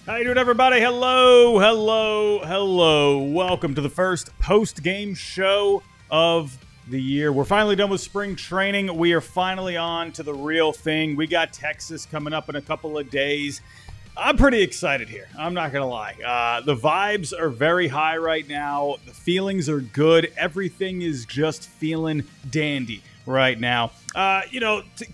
How you doing, everybody? Hello, hello, hello. Welcome to the first post-game show of the year. We're finally done with spring training. We are finally on to the real thing. We got Texas coming up in a couple of days. I'm pretty excited here. I'm not going to lie. The vibes are very high right now. The feelings are good. Everything is just feeling dandy right now.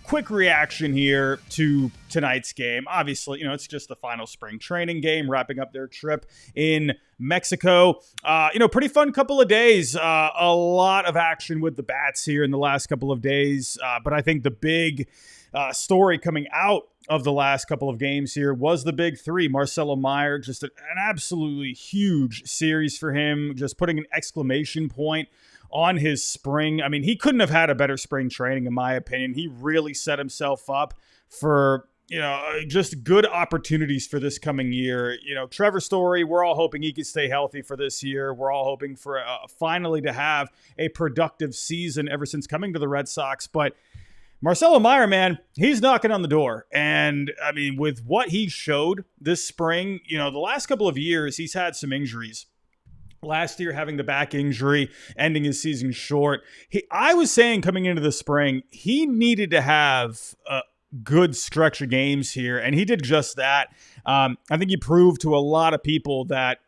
Quick reaction here to tonight's game. Obviously, it's just the final spring training game, wrapping up their trip in Mexico. Pretty fun couple of days. A lot of action with the Bats here in the last couple of days. But I think the big story coming out of the last couple of games here was the big three. Marcelo Meyer, just an absolutely huge series for him, just putting an exclamation point on his spring. I mean, he couldn't have had a better spring training, in my opinion. He really set himself up for, just good opportunities for this coming year. Trevor Story, we're all hoping he can stay healthy for this year. We're all hoping for finally to have a productive season ever since coming to the Red Sox. But Marcelo Meyer, man, he's knocking on the door. And, I mean, with what he showed this spring, the last couple of years, he's had some injuries. Last year, having the back injury, ending his season short. I was saying coming into the spring, he needed to have a good stretch of games here, and he did just that. I think he proved to a lot of people that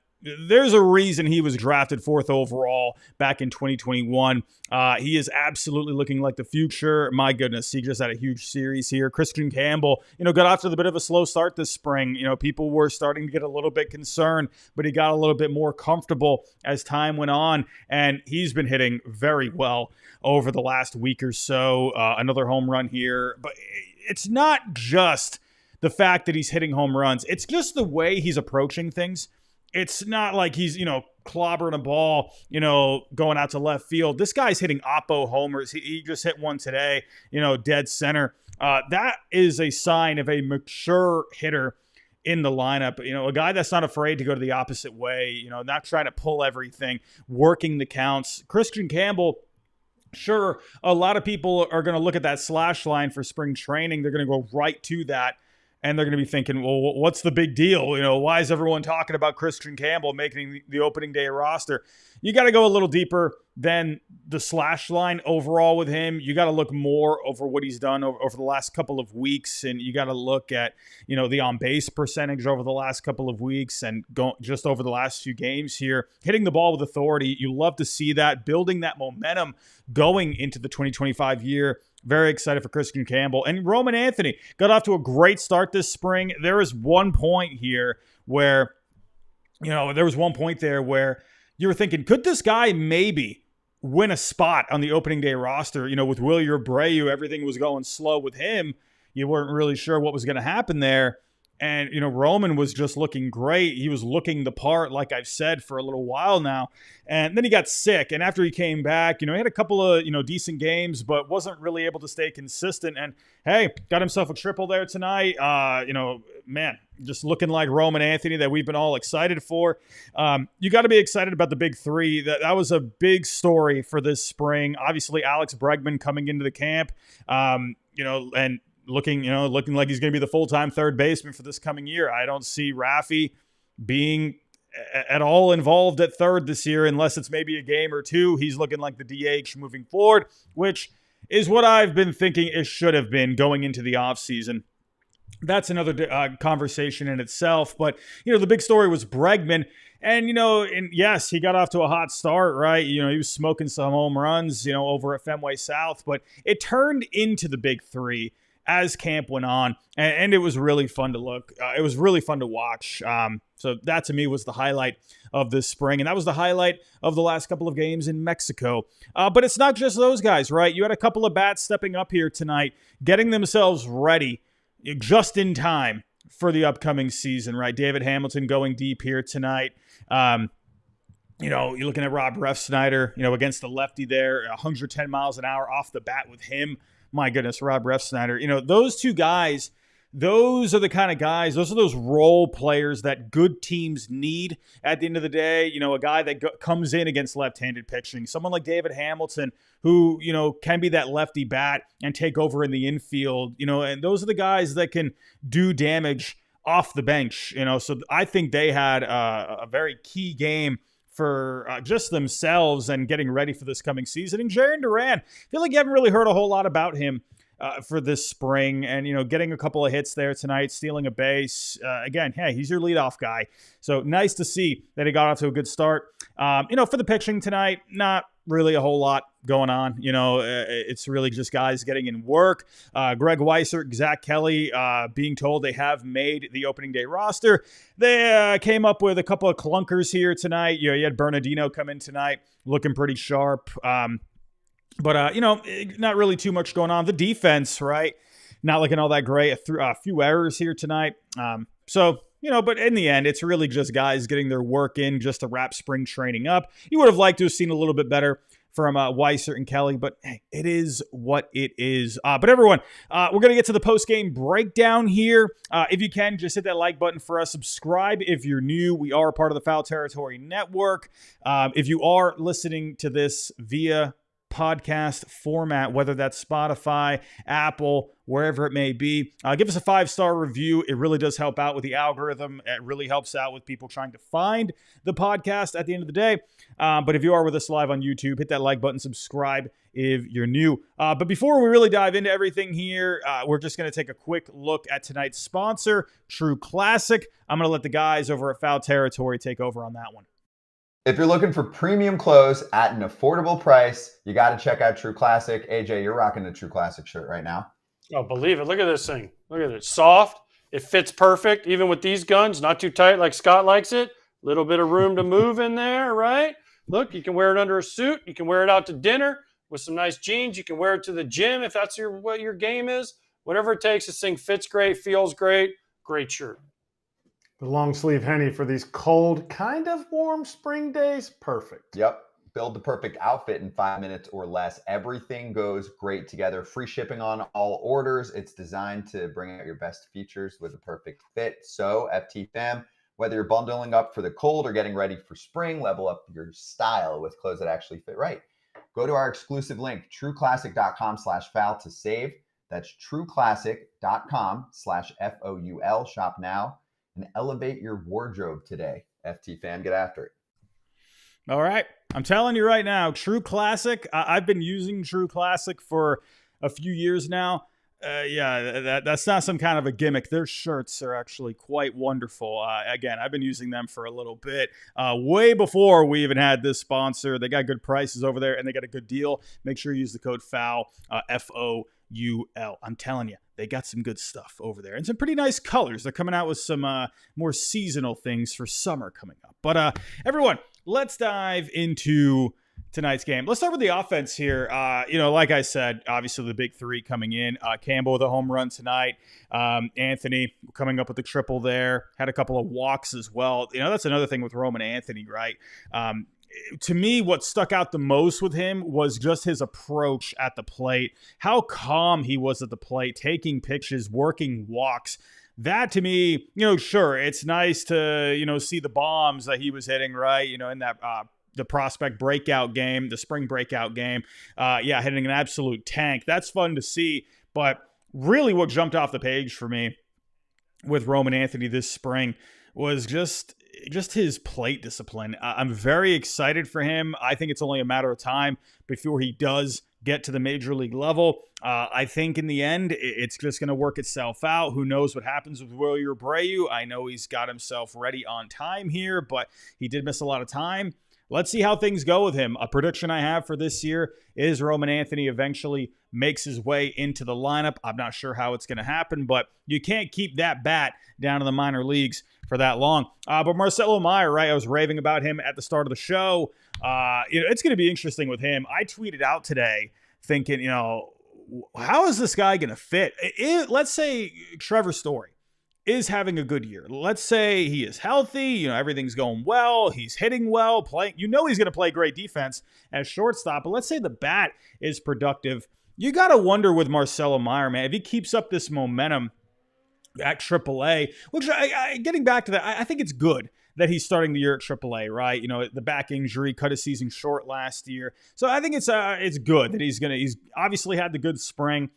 there's a reason he was drafted 4th overall back in 2021. He is absolutely looking like the future. My goodness, he just had a huge series here. Christian Campbell, got off to a bit of a slow start this spring. People were starting to get a little bit concerned, but he got a little bit more comfortable as time went on, and he's been hitting very well over the last week or so. Another home run here, but it's not just the fact that he's hitting home runs. It's just the way he's approaching things. It's not like he's, clobbering a ball, going out to left field. This guy's hitting oppo homers. He just hit one today, dead center. That is a sign of a mature hitter in the lineup. A guy that's not afraid to go to the opposite way, not trying to pull everything, working the counts. Christian Campbell, sure, a lot of people are going to look at that slash line for spring training. They're going to go right to that. And they're going to be thinking, well, what's the big deal? Why is everyone talking about Christian Campbell making the opening day roster? You got to go a little deeper than the slash line overall with him. You got to look more over what he's done over the last couple of weeks. And you got to look at, the on-base percentage over the last couple of weeks and just over the last few games here. Hitting the ball with authority. You love to see that, building that momentum going into the 2025 year. Very excited for Christian Campbell. And Roman Anthony got off to a great start this spring. There is one point here where, you were thinking, could this guy maybe win a spot on the opening day roster? With Willie Abreu, everything was going slow with him. You weren't really sure what was going to happen there. And, Roman was just looking great. He was looking the part, like I've said, for a little while now. And then he got sick. And after he came back, he had a couple of, decent games, but wasn't really able to stay consistent. And, hey, got himself a triple there tonight. Man, just looking like Roman Anthony that we've been all excited for. You got to be excited about the big three. That was a big story for this spring. Obviously, Alex Bregman coming into the camp, and looking like he's going to be the full-time third baseman for this coming year. I don't see Rafi being at all involved at third this year unless it's maybe a game or two. He's looking like the DH moving forward, which is what I've been thinking it should have been going into the offseason. That's another conversation in itself. But, the big story was Bregman. And, yes, he got off to a hot start, right? He was smoking some home runs, over at Fenway South. But it turned into the big three as camp went on, and it was really fun to look. It was really fun to watch. So that, to me, was the highlight of this spring, and that was the highlight of the last couple of games in Mexico. But it's not just those guys, right? You had a couple of bats stepping up here tonight, getting themselves ready just in time for the upcoming season, right? David Hamilton going deep here tonight. You're looking at Rob Refsnyder, against the lefty there, 110 miles an hour off the bat with him. My goodness, Rob Refsnyder. Those two guys, those are the kind of guys, those are those role players that good teams need at the end of the day. A guy that comes in against left-handed pitching, someone like David Hamilton who, can be that lefty bat and take over in the infield, and those are the guys that can do damage off the bench, so I think they had a very key game for just themselves and getting ready for this coming season. And Jarren Duran, I feel like you haven't really heard a whole lot about him for this spring, and getting a couple of hits there tonight, stealing a base. Again, hey, he's your leadoff guy, so nice to see that he got off to a good start. For the pitching tonight, not really a whole lot going on. It's really just guys getting in work. Greg Weissert, Zach Kelly, being told they have made the opening day roster. They came up with a couple of clunkers here tonight. You had Bernardino come in tonight, looking pretty sharp. But not really too much going on. The defense, right? Not looking all that great. A few errors here tonight. But in the end, it's really just guys getting their work in just to wrap spring training up. You would have liked to have seen a little bit better from Weissert and Kelly, but hey, it is what it is. But everyone, we're going to get to the post-game breakdown here. If you can, just hit that like button for us. Subscribe if you're new. We are a part of the Foul Territory Network. If you are listening to this via podcast format, whether that's Spotify, Apple, wherever it may be, give us a 5-star review. It really does help out with the algorithm. It really helps out with people trying to find the podcast at the end of the day. But if you are with us live on YouTube, hit that like button, subscribe if you're new. But before we really dive into everything here, we're just going to take a quick look at tonight's sponsor, True Classic. I'm going to let the guys over at Foul Territory take over on that one. If you're looking for premium clothes at an affordable price, you got to check out True Classic. AJ, you're rocking the True Classic shirt right now. Oh, believe it. Look at this thing. Look at it. Soft. It fits perfect, even with these guns. Not too tight like Scott likes it. Little bit of room to move in there, right? Look, you can wear it under a suit. You can wear it out to dinner with some nice jeans. You can wear it to the gym if that's what your game is. Whatever it takes, this thing fits great, feels great. Great shirt. The long sleeve Henny for these cold, kind of warm spring days. Perfect. Yep. Build the perfect outfit in 5 minutes or less. Everything goes great together. Free shipping on all orders. It's designed to bring out your best features with the perfect fit. So, FT fam, whether you're bundling up for the cold or getting ready for spring, level up your style with clothes that actually fit right. Go to our exclusive link, trueclassic.com/foul to save. That's trueclassic.com/FOUL. Shop now and elevate your wardrobe today. FT fam, get after it. All right. I'm telling you right now, True Classic, I've been using True Classic for a few years now. That's not some kind of a gimmick. Their shirts are actually quite wonderful. Again, I've been using them for a little bit, way before we even had this sponsor. They got good prices over there, and they got a good deal. Make sure you use the code FOUL, FOUL. I'm telling you, they got some good stuff over there and some pretty nice colors. They're coming out with some more seasonal things for summer coming up. But everyone, let's dive into tonight's game. Let's start with the offense here. Like I said, obviously the big three coming in. Campbell with a home run tonight. Anthony coming up with the triple there. Had a couple of walks as well. That's another thing with Roman Anthony, right? To me, what stuck out the most with him was just his approach at the plate. How calm he was at the plate, taking pitches, working walks. That to me, sure, it's nice to, see the bombs that he was hitting, right? In that the prospect breakout game, the spring breakout game. Hitting an absolute tank. That's fun to see. But really what jumped off the page for me with Roman Anthony this spring was just his plate discipline. I'm very excited for him. I think it's only a matter of time before he does get to the major league level. I think in the end, it's just going to work itself out. Who knows what happens with Wilyer Abreu? I know he's got himself ready on time here, but he did miss a lot of time. Let's see how things go with him. A prediction I have for this year is Roman Anthony eventually makes his way into the lineup. I'm not sure how it's going to happen, but you can't keep that bat down in the minor leagues for that long. But Marcelo Meyer, right? I was raving about him at the start of the show. It's going to be interesting with him. I tweeted out today thinking, how is this guy going to fit? Let's say Trevor Story is having a good year. Let's say he is healthy, everything's going well, he's hitting well, playing. He's going to play great defense as shortstop, but let's say the bat is productive. You got to wonder with Marcelo Meyer, man, if he keeps up this momentum at AAA, which getting back to that, I think it's good that he's starting the year at AAA, right? The back injury cut his season short last year. So I think it's good that he's obviously had the good spring.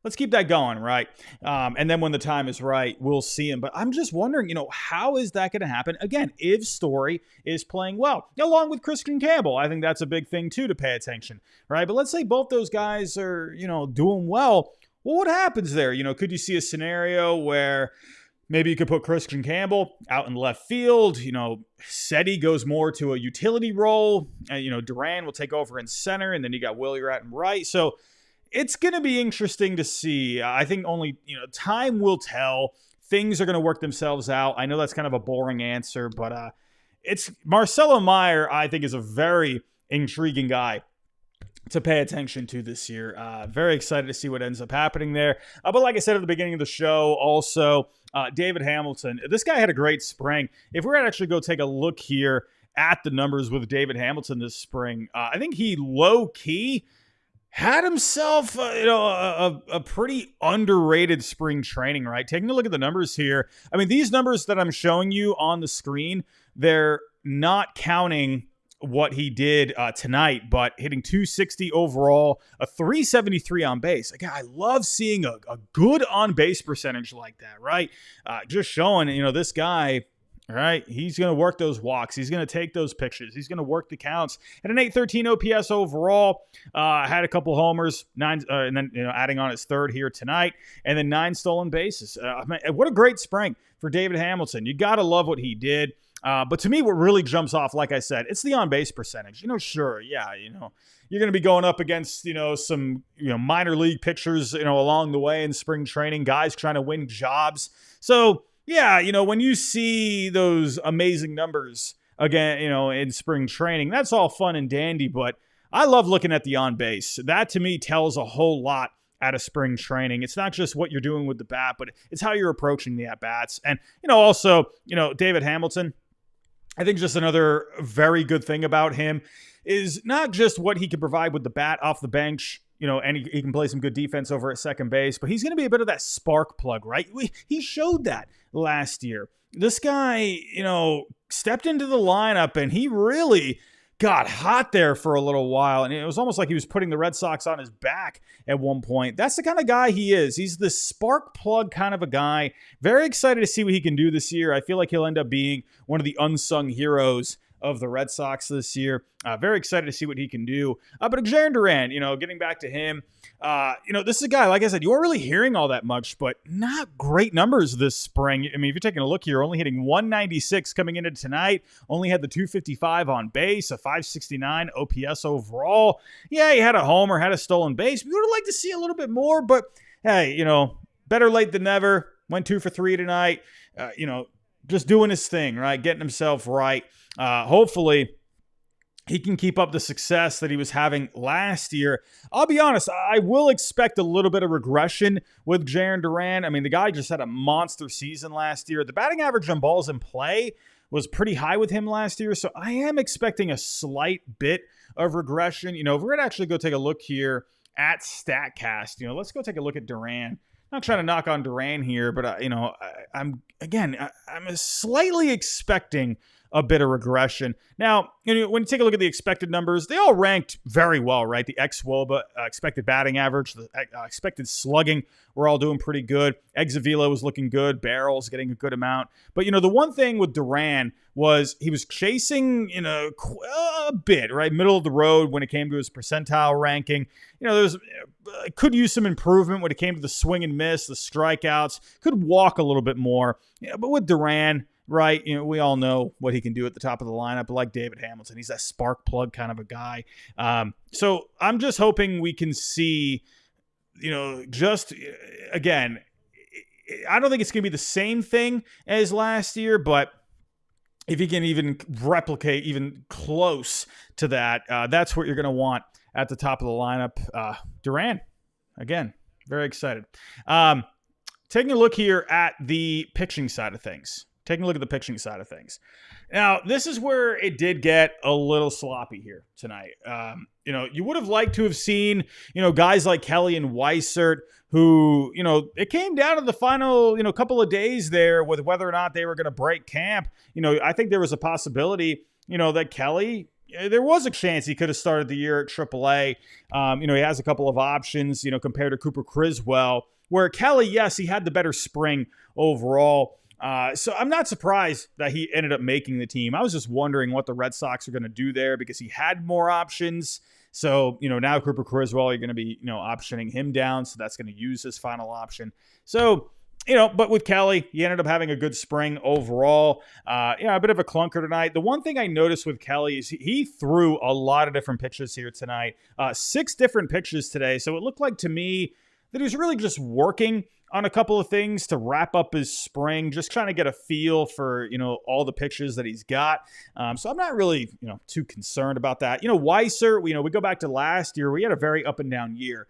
let's keep that going, right? And then when the time is right, we'll see him. But I'm just wondering, how is that going to happen? Again, if Story is playing well, along with Christian Campbell, I think that's a big thing too to pay attention, right? But let's say both those guys are, doing well. Well, what happens there? Could you see a scenario where maybe you could put Christian Campbell out in left field? Seti goes more to a utility role. Duran will take over in center, and then you got Willier out in right. So it's going to be interesting to see. I think only, time will tell. Things are going to work themselves out. I know that's kind of a boring answer, but it's Marcelo Meyer, I think, is a very intriguing guy to pay attention to this year. Very excited to see what ends up happening there. But like I said at the beginning of the show, also, David Hamilton. This guy had a great spring. If we were to actually go take a look here at the numbers with David Hamilton this spring, I think he low-key had himself, a pretty underrated spring training, right? Taking a look at the numbers here. I mean, these numbers that I'm showing you on the screen, they're not counting what he did tonight, but hitting 260 overall, a 373 on base. Again, I love seeing a good on base percentage like that, right? Just showing, this guy, right? He's going to work those walks. He's going to take those pictures. He's going to work the counts. At an 813 OPS overall, had a couple homers, and then adding on his third here tonight, and then 9 stolen bases. What a great spring for David Hamilton. You got to love what he did. But to me, what really jumps off, like I said, it's the on-base percentage. Sure, yeah, you're going to be going up against, some, minor league pitchers, along the way in spring training, guys trying to win jobs. So, yeah, when you see those amazing numbers again, in spring training, that's all fun and dandy, but I love looking at the on-base. That, to me, tells a whole lot out of spring training. It's not just what you're doing with the bat, but it's how you're approaching the at-bats. And, also, David Hamilton, I think just another very good thing about him is not just what he can provide with the bat off the bench, and he can play some good defense over at second base, but he's going to be a bit of that spark plug, right? He showed that last year. This guy, stepped into the lineup and he really got hot there for a little while, and it was almost like he was putting the Red Sox on his back at one point. That's the kind of guy he is. He's the spark plug kind of a guy. Very excited to see what he can do this year. I feel like he'll end up being one of the unsung heroes of the Red Sox this year. Very excited to see what he can do. But Jaron Duran, getting back to him, this is a guy, like I said, you weren't really hearing all that much, but not great numbers this spring. I mean, if you're taking a look here, only hitting 196 coming into tonight, only had the 255 on base, a 569 OPS overall. Yeah, he had a homer, had a stolen base. We would have liked to see a little bit more, but hey, better late than never. Went 2 for 3 tonight. Just doing his thing, right? Getting himself right. Hopefully he can keep up the success that he was having last year. I'll be honest, I will expect a little bit of regression with Jaron Duran. I mean, the guy just had a monster season last year. The batting average on balls in play was pretty high with him last year, so I am expecting a slight bit of regression. If we're going to actually go take a look here at StatCast, let's go take a look at Duran. Not trying to knock on Duran here, but I'm slightly expecting a bit of regression. Now, when you take a look at the expected numbers, they all ranked very well, right? The xWOBA, expected batting average, the expected slugging, we're all doing pretty good. Exavelo was looking good. Barrels getting a good amount. But, the one thing with Duran was he was chasing, a bit, right? Middle of the road when it came to his percentile ranking. There's could use some improvement when it came to the swing and miss, the strikeouts. Could walk a little bit more. But with Duran, right, we all know what he can do at the top of the lineup. But like David Hamilton, he's that spark plug kind of a guy. So I'm just hoping we can see, just again, I don't think it's going to be the same thing as last year, but if he can even replicate even close to that, that's what you're going to want at the top of the lineup. Duran, again, very excited. Taking a look here at the pitching side of things. Now, this is where it did get a little sloppy here tonight. You would have liked to have seen, guys like Kelly and Weissert who, it came down to the final, couple of days there with whether or not they were going to break camp. I think there was a possibility, that Kelly, there was a chance he could have started the year at AAA. He has a couple of options, compared to Cooper Criswell, where Kelly, yes, he had the better spring overall. So I'm not surprised that he ended up making the team. I was just wondering what the Red Sox are going to do there because he had more options. So, now Cooper Criswell, you're going to be, optioning him down. So that's going to use his final option. So, but with Kelly, he ended up having a good spring overall. A bit of a clunker tonight. The one thing I noticed with Kelly is he threw a lot of different pitches here tonight. 6 different pitches today. So it looked like to me that he was really just working on a couple of things to wrap up his spring, just trying to get a feel for, all the pitches that he's got. So I'm not really, too concerned about that. Weiser, we go back to last year. We had a very up and down year.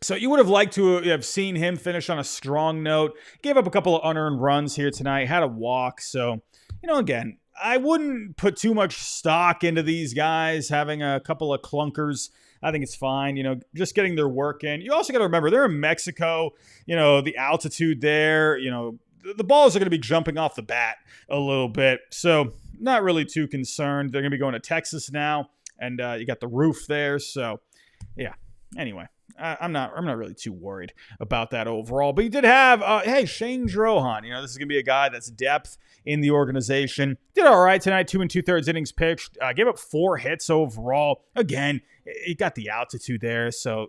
So you would have liked to have seen him finish on a strong note. Gave up a couple of unearned runs here tonight, had a walk. So, again, I wouldn't put too much stock into these guys having a couple of clunkers. I think it's fine, just getting their work in. You also got to remember, they're in Mexico, the altitude there, the balls are going to be jumping off the bat a little bit. So not really too concerned. They're going to be going to Texas now, and you got the roof there. So, yeah, anyway. I'm not really too worried about that overall. But he did have, Shane Drohan. This is going to be a guy that's depth in the organization. Did all right tonight, 2 2/3 innings pitched. Gave up 4 hits overall. Again, he got the altitude there, so,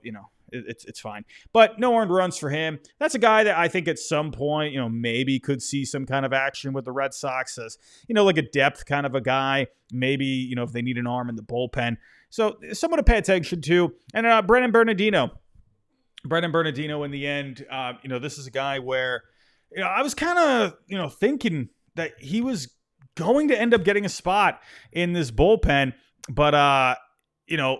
it's fine. But no earned runs for him. That's a guy that I think at some point, maybe could see some kind of action with the Red Sox as, like a depth kind of a guy. Maybe, if they need an arm in the bullpen. So someone to pay attention to. And Brennan Bernardino. Brennan Bernardino in the end, this is a guy where, I was kind of, thinking that he was going to end up getting a spot in this bullpen. But, to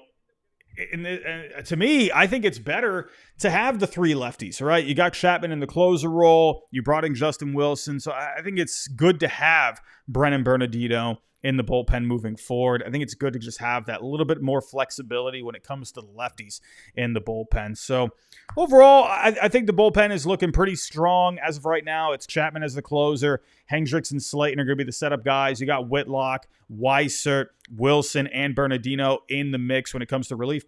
me, I think it's better to have the 3 lefties, right? You got Chapman in the closer role. You brought in Justin Wilson. So I think it's good to have Brennan Bernardino in the bullpen moving forward. I think it's good to just have that little bit more flexibility when it comes to the lefties in the bullpen. So overall, I think the bullpen is looking pretty strong. As of right now, it's Chapman as the closer. Hendricks and Slayton are going to be the setup guys. You got Whitlock, Weissert, Wilson, and Bernardino in the mix when it comes to relief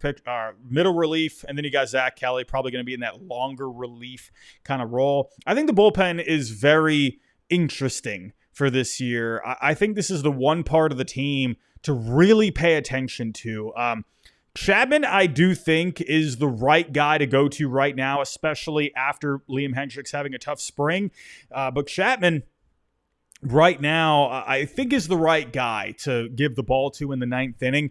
middle relief. And then you got Zach Kelly probably going to be in that longer relief kind of role. I think the bullpen is very interesting for this year. I think this is the one part of the team to really pay attention to. Chapman, I do think, is the right guy to go to right now, especially after Liam Hendricks having a tough spring. But Chapman, right now, I think is the right guy to give the ball to in the 9th inning.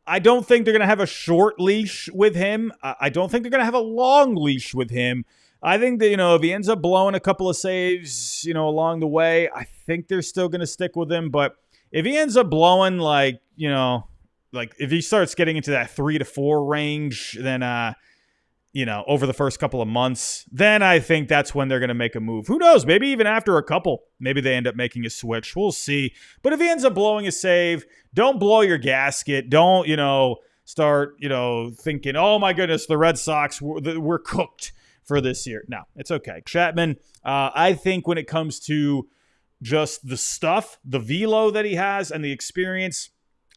I don't think they're going to have a short leash with him. I don't think they're going to have a long leash with him. I think that, if he ends up blowing a couple of saves, along the way, I think they're still going to stick with him. But if he ends up blowing like if he starts getting into that 3 to 4 range, then, over the first couple of months, then I think that's when they're going to make a move. Who knows? Maybe even after a couple, maybe they end up making a switch. We'll see. But if he ends up blowing a save, don't blow your gasket. Don't, start, thinking, oh my goodness, the Red Sox, we're cooked for this year. No, it's okay. Chapman, I think when it comes to just the stuff, the velo that he has and the experience,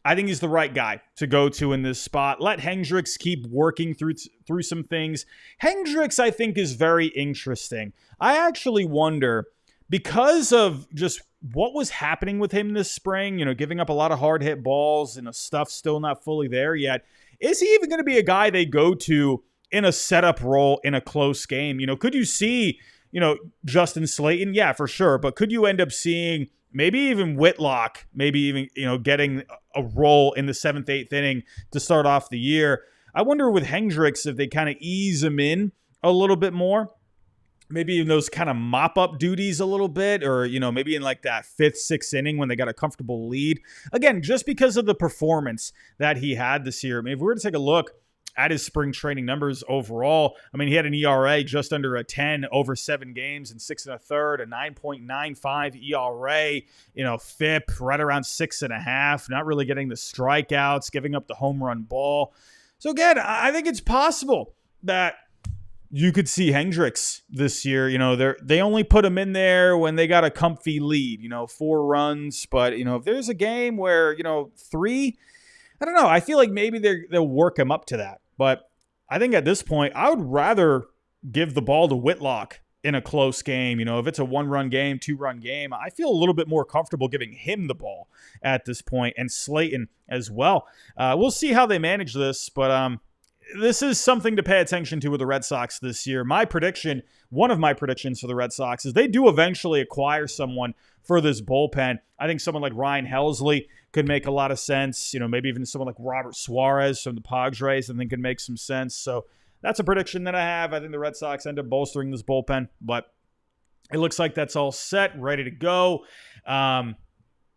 I think he's the right guy to go to in this spot. Let Hendricks keep working through some things. Hendricks, I think, is very interesting. I actually wonder, because of just what was happening with him this spring, giving up a lot of hard hit balls and stuff still not fully there yet, is he even going to be a guy they go to in a setup role in a close game? Could you see, Justin Slayton? Yeah, for sure. But could you end up seeing maybe even Whitlock, maybe even, getting a role in the 7th, 8th inning to start off the year? I wonder with Hendricks if they kind of ease him in a little bit more. Maybe in those kind of mop-up duties a little bit, or, maybe in like that 5th, 6th inning when they got a comfortable lead. Again, just because of the performance that he had this year. I mean, if we were to take a look at his spring training numbers overall, I mean, he had an ERA just under a 10 over 7 games and 6 1/3, a 9.95 ERA, FIP right around 6.5, not really getting the strikeouts, giving up the home run ball. So again, I think it's possible that, you could see Hendricks this year. They only put him in there when they got a comfy lead, 4 runs. But, if there's a game where, 3, I don't know. I feel like maybe they'll work him up to that. But I think at this point, I would rather give the ball to Whitlock in a close game. If it's a 1-run game, 2-run game, I feel a little bit more comfortable giving him the ball at this point, and Slayton as well. We'll see how they manage this, but this is something to pay attention to with the Red Sox this year. One of my predictions for the Red Sox is they do eventually acquire someone for this bullpen. I think someone like Ryan Helsley could make a lot of sense. Maybe even someone like Robert Suarez from the Padres, I think could make some sense. So that's a prediction that I have. I think the Red Sox end up bolstering this bullpen, but it looks like that's all set, ready to go. But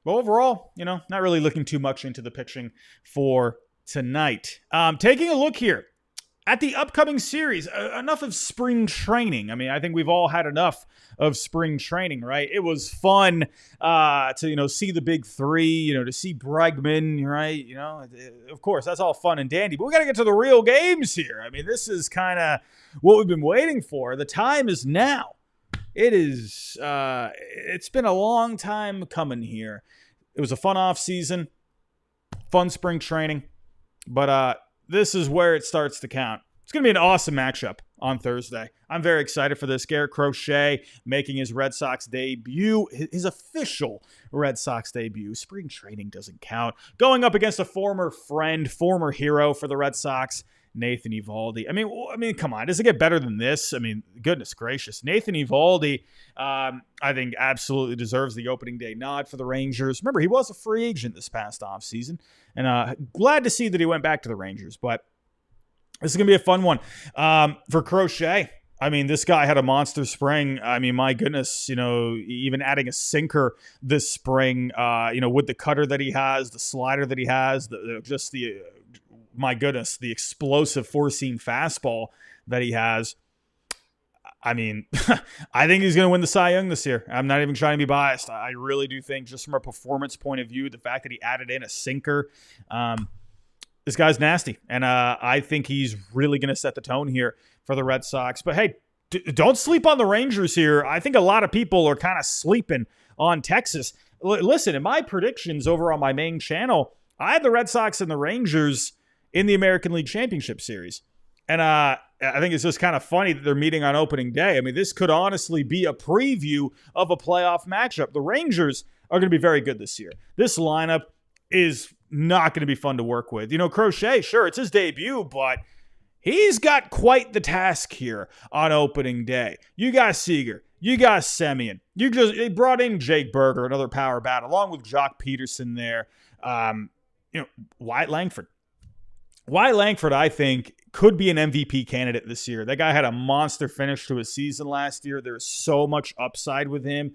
overall, not really looking too much into the pitching for tonight. Taking a look here at the upcoming series, enough of spring training. I think we've all had enough of spring training, right? It was fun to, see the big 3, to see Bregman, right? Of course, that's all fun and dandy, but we got to get to the real games here. This is kind of what we've been waiting for. The time is now. It's been a long time coming here. It was a fun off season, fun spring training, but this is where it starts to count. It's going to be an awesome matchup on Thursday. I'm very excited for this. Garrett Crochet making his Red Sox debut, his official Red Sox debut. Spring training doesn't count. Going up against a former friend, former hero for the Red Sox, Nathan Eovaldi. Come on. Does it get better than this? Goodness gracious. Nathan Eovaldi, I think, absolutely deserves the opening day nod for the Rangers. Remember, he was a free agent this past offseason, and glad to see that he went back to the Rangers. But this is going to be a fun one. For Crochet, this guy had a monster spring. My goodness, even adding a sinker this spring, with the cutter that he has, the slider that he has, my goodness, the explosive 4-seam fastball that he has. I think he's going to win the Cy Young this year. I'm not even trying to be biased. I really do think, just from a performance point of view, the fact that he added in a sinker, this guy's nasty. And I think he's really going to set the tone here for the Red Sox. But hey, don't sleep on the Rangers here. I think a lot of people are kind of sleeping on Texas. Listen, in my predictions over on my main channel, I had the Red Sox and the Rangers in the American League Championship Series. And I think it's just kind of funny that they're meeting on opening day. This could honestly be a preview of a playoff matchup. The Rangers are going to be very good this year. This lineup is not going to be fun to work with. Crochet, sure, it's his debut, but he's got quite the task here on opening day. You got Seager. You got Semien. They brought in Jake Berger, another power bat, along with Jock Peterson there. Wyatt Langford. Wyatt Langford, I think, could be an MVP candidate this year. That guy had a monster finish to his season last year. There's so much upside with him.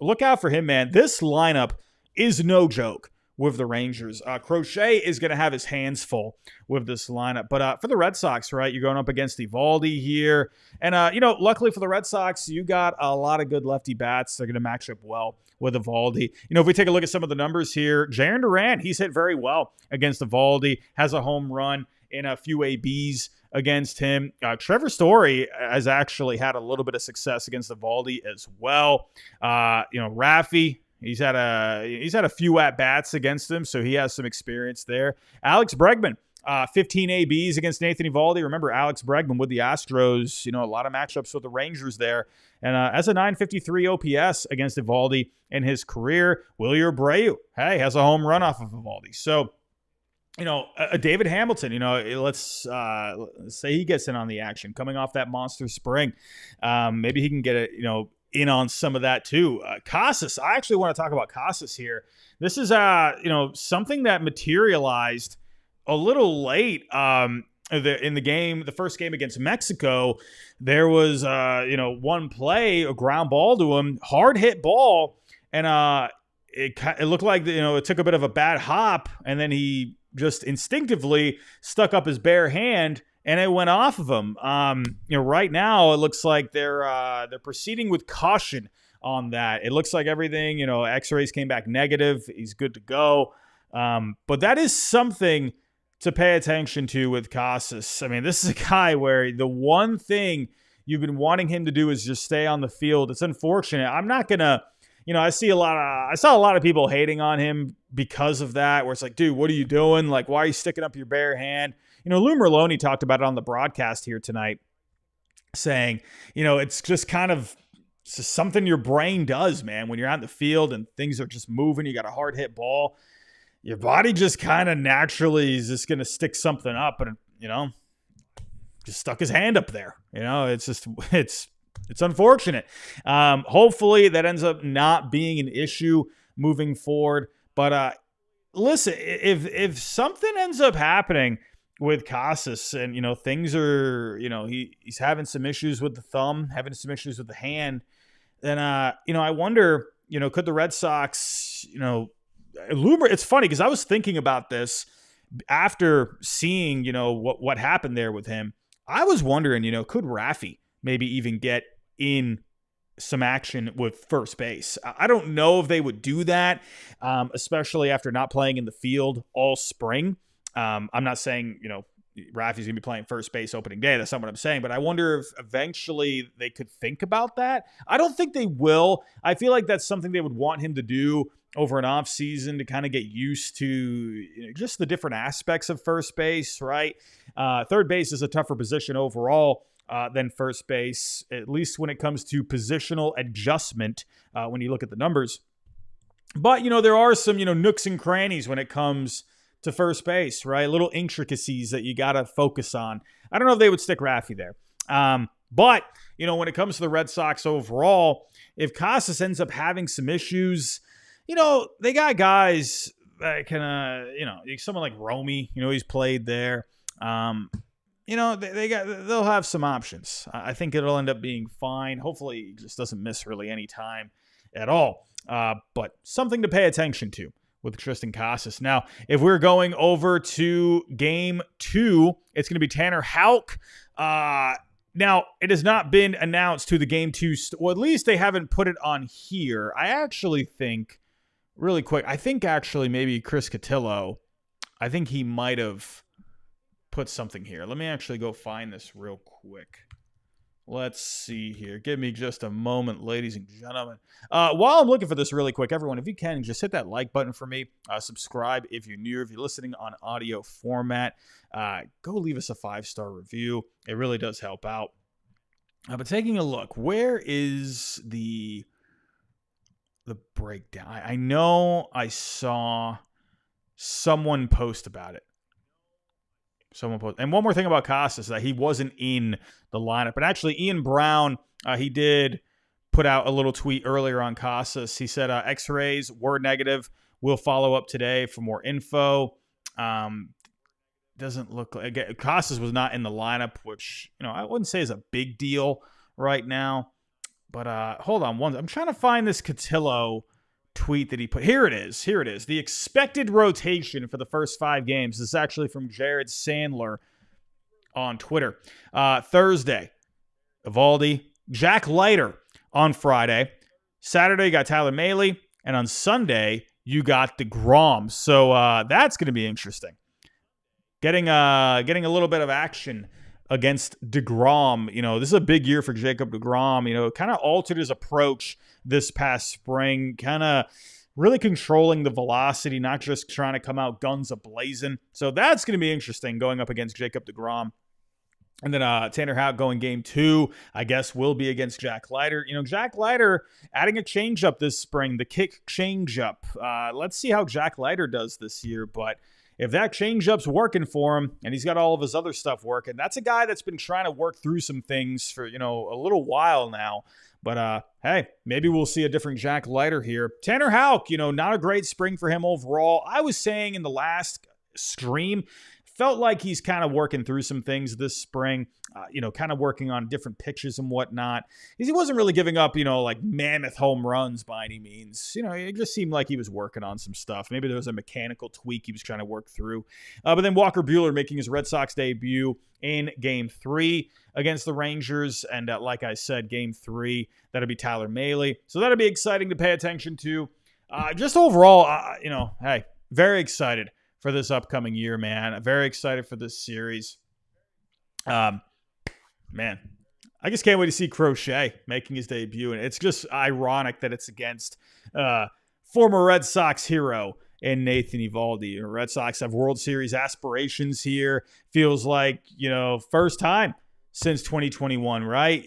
Look out for him, man. This lineup is no joke with the Rangers. Crochet is going to have his hands full with this lineup. But for the Red Sox, right, you're going up against Eovaldi here. And, luckily for the Red Sox, you got a lot of good lefty bats. They're going to match up well with Eovaldi. If we take a look at some of the numbers here, Jarren Duran, he's hit very well against Eovaldi, has a home run in a few ABs against him. Trevor Story has actually had a little bit of success against Eovaldi as well. Raffy, he's had a few at-bats against him, so he has some experience there. Alex Bregman, 15 ABs against Nathan Eovaldi. Remember, Alex Bregman with the Astros, a lot of matchups with the Rangers there. And as a 953 OPS against Eovaldi in his career. Willie Abreu, has a home run off of Eovaldi. So, David Hamilton, let's say he gets in on the action coming off that monster spring. Maybe he can get in on some of that too. Casas, I actually want to talk about Casas here. This is, something that materialized a little late in the game, the first game against Mexico. There was, one play, a ground ball to him, hard hit ball, and it looked like, it took a bit of a bad hop, and then he just instinctively stuck up his bare hand, and it went off of him. Right now it looks like they're proceeding with caution on that. It looks like everything, X-rays came back negative. He's good to go. But that is something to pay attention to with Casas. I mean, this is a guy where the one thing you've been wanting him to do is just stay on the field. It's unfortunate. I'm not going to, I saw a lot of people hating on him because of that, where it's like, dude, what are you doing? Like, why are you sticking up your bare hand? Lou Merloni talked about it on the broadcast here tonight, saying, it's just kind of something your brain does, man. When you're out in the field and things are just moving, you got a hard hit ball, your body just kind of naturally is just going to stick something up, and, just stuck his hand up there. It's unfortunate. Hopefully that ends up not being an issue moving forward. But listen, if something ends up happening with Casas and, things are, he's having some issues with the thumb, having some issues with the hand, then, I wonder, could the Red Sox, it's funny because I was thinking about this after seeing, what happened there with him. I was wondering, could Raffy maybe even get in some action with first base? I don't know if they would do that, especially after not playing in the field all spring. I'm not saying, Raffy's going to be playing first base opening day. That's not what I'm saying. But I wonder if eventually they could think about that. I don't think they will. I feel like that's something they would want him to do over an off season to kind of get used to just the different aspects of first base, right? Third base is a tougher position overall than first base, at least when it comes to positional adjustment when you look at the numbers. But, there are some, nooks and crannies when it comes to first base, right? Little intricacies that you got to focus on. I don't know if they would stick Raffy there. But, when it comes to the Red Sox overall, if Casas ends up having some issues, they got guys that can, someone like Romy, he's played there. They'll have some options. I think it'll end up being fine. Hopefully he just doesn't miss really any time at all. But something to pay attention to with Tristan Casas. Now, if we're going over to game 2, it's going to be Tanner Houck. Now, it has not been announced to the game 2. Well, at least they haven't put it on here. I actually think, really quick, maybe Chris Cotillo, I think he might have put something here. Let me actually go find this real quick. Let's see here. Give me just a moment, ladies and gentlemen. While I'm looking for this really quick, everyone, if you can, just hit that like button for me. Subscribe if you're new. If you're listening on audio format, go leave us a 5-star review. It really does help out. But taking a look, where is the breakdown? I know I saw someone post about it. And one more thing about Casas, that he wasn't in the lineup. But actually, Ian Brown, he did put out a little tweet earlier on Casas. He said, X-rays were negative. We'll follow up today for more info. Doesn't look like, again, Casas was not in the lineup, which, I wouldn't say is a big deal right now. But hold on I'm trying to find this Cotillo tweet that he put. Here it is. The expected rotation for the first 5 games. This is actually from Jared Sandler on Twitter. Thursday, Evaldi, Jack Leiter on Friday. Saturday, you got Tyler Mahle. And on Sunday, you got DeGrom. So that's going to be interesting. Getting a little bit of action against DeGrom. This is a big year for Jacob DeGrom. Kind of altered his approach this past spring, kind of really controlling the velocity, not just trying to come out guns a-blazing. So that's going to be interesting going up against Jacob DeGrom. And then Tanner Houck going game 2, I guess, will be against Jack Leiter. Jack Leiter adding a changeup this spring, the kick changeup. Let's see how Jack Leiter does this year. But if that changeup's working for him and he's got all of his other stuff working, that's a guy that's been trying to work through some things for, a little while now. But, hey, maybe we'll see a different Jack Leiter here. Tanner Houck, not a great spring for him overall. I was saying in the last stream, felt like he's kind of working through some things this spring, kind of working on different pitches and whatnot. He wasn't really giving up, like mammoth home runs by any means. It just seemed like he was working on some stuff. Maybe there was a mechanical tweak he was trying to work through. But then Walker Buehler making his Red Sox debut in Game 3 against the Rangers. And like I said, Game 3, that'll be Tyler Mahle. So that'll be exciting to pay attention to. Just overall, hey, very excited for this upcoming year, man. I'm very excited for this series. Man, I just can't wait to see Crochet making his debut. And it's just ironic that it's against former Red Sox hero and Nathan Eovaldi. Red Sox have World Series aspirations here. Feels like, first time since 2021, right?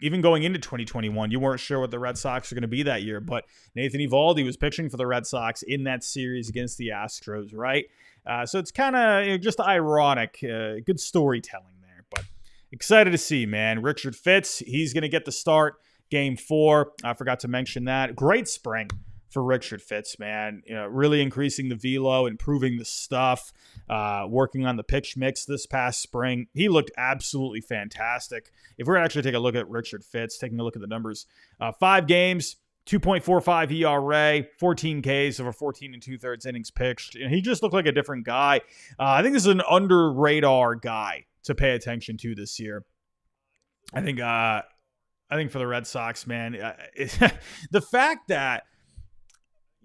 Even going into 2021, you weren't sure what the Red Sox are going to be that year, but Nathan Eovaldi was pitching for the Red Sox in that series against the Astros, right? So it's kind of just ironic. Good storytelling there, but excited to see, man. Richard Fitz, he's going to get the start game 4. I forgot to mention that. Great spring for Richard Fitz, man. Really increasing the velo, improving the stuff, working on the pitch mix this past spring. He looked absolutely fantastic. If we're actually take a look at Richard Fitz, taking a look at the numbers, 5 games, 2.45 ERA, 14 Ks over 14 and 2/3 innings pitched. He just looked like a different guy. I think this is an under radar guy to pay attention to this year. I think for the Red Sox, man, the fact that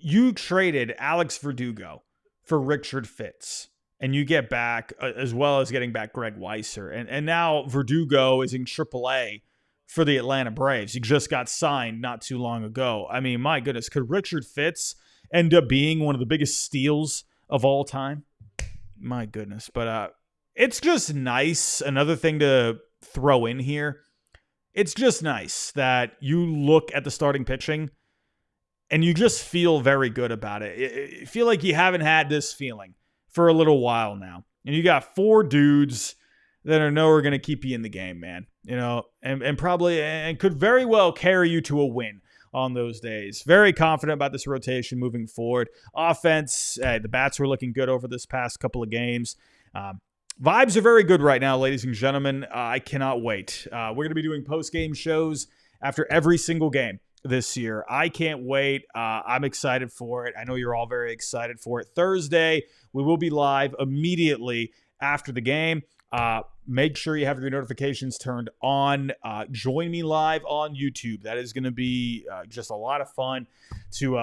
you traded Alex Verdugo for Richard Fitz, and you get back, as well as getting back Greg Weisser, and now Verdugo is in AAA for the Atlanta Braves. He just got signed not too long ago. I mean, my goodness, could Richard Fitz end up being one of the biggest steals of all time? My goodness. But it's just nice. Another thing to throw in here, it's just nice that you look at the starting pitching and you just feel very good about it. You feel like you haven't had this feeling for a little while now. And you got 4 dudes that are going to keep you in the game, man. And probably and could very well carry you to a win on those days. Very confident about this rotation moving forward. Offense, the bats were looking good over this past couple of games. Vibes are very good right now, ladies and gentlemen. I cannot wait. We're going to be doing post-game shows after every single game this year. I can't wait. I'm excited for it. I know you're all very excited for it. Thursday, we will be live immediately after the game. Make sure you have your notifications turned on. Join me live on YouTube. That is going to be just a lot of fun.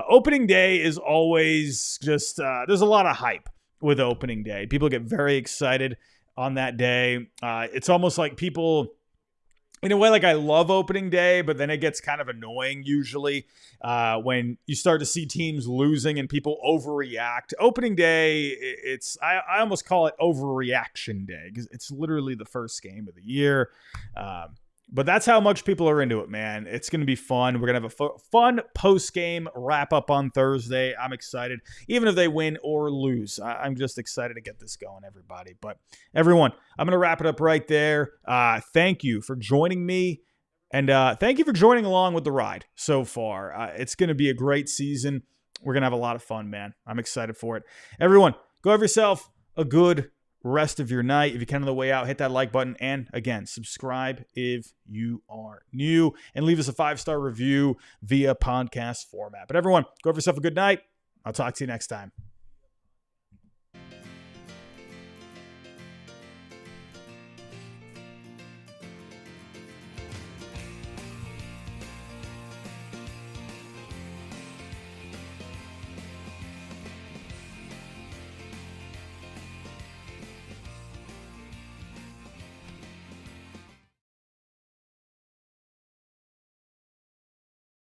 Opening day is always just, there's a lot of hype with opening day. People get very excited on that day. It's almost like people, in a way, like I love opening day, but then it gets kind of annoying usually when you start to see teams losing and people overreact. Opening day, I almost call it overreaction day because it's literally the first game of the year. But that's how much people are into it, man. It's going to be fun. We're going to have a fun post-game wrap-up on Thursday. I'm excited, even if they win or lose. I'm just excited to get this going, everybody. But everyone, I'm going to wrap it up right there. Thank you for joining me, and thank you for joining along with the ride so far. It's going to be a great season. We're going to have a lot of fun, man. I'm excited for it. Everyone, go have yourself a good rest of your night. If you can on the way out, hit that like button, and again, subscribe if you are new, and leave us a 5-star review via podcast format. But everyone, go have yourself a good night. I'll talk to you next time.